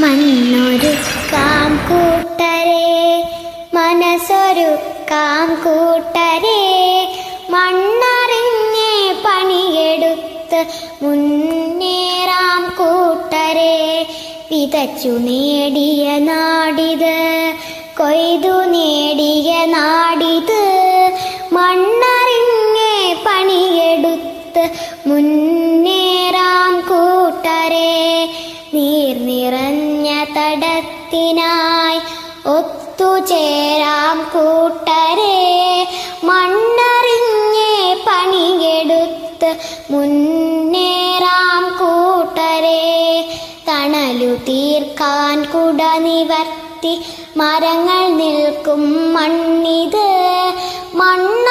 മണ്ണൊരുക്കാം കൂട്ടരെ, മനസ്സൊരുക്കാം കൂട്ടരെ, മണ്ണറിഞ്ഞേ പണിയെടുത്ത് മുന്നേറാം കൂട്ടരെ. വിതച്ചു നേടിയ നാടിത്, കൊയ്തു നേടിയ നാടിത്, മണ്ണറിഞ്ഞേ പണിയെടുത്ത് മുന്നേറാം കൂട്ടരെ. നീർ നിറഞ്ഞ തടത്തിനായി ഒത്തുചേരാം കൂട്ടരെ, മണ്ണറിഞ്ഞേ പണിയെടുത്ത് മുന്നേറാം കൂട്ടരെ. തണലു തീർക്കാൻ കുട നിവർത്തി മരങ്ങൾ നിൽക്കും മണ്ണിത്, മണ്ണ്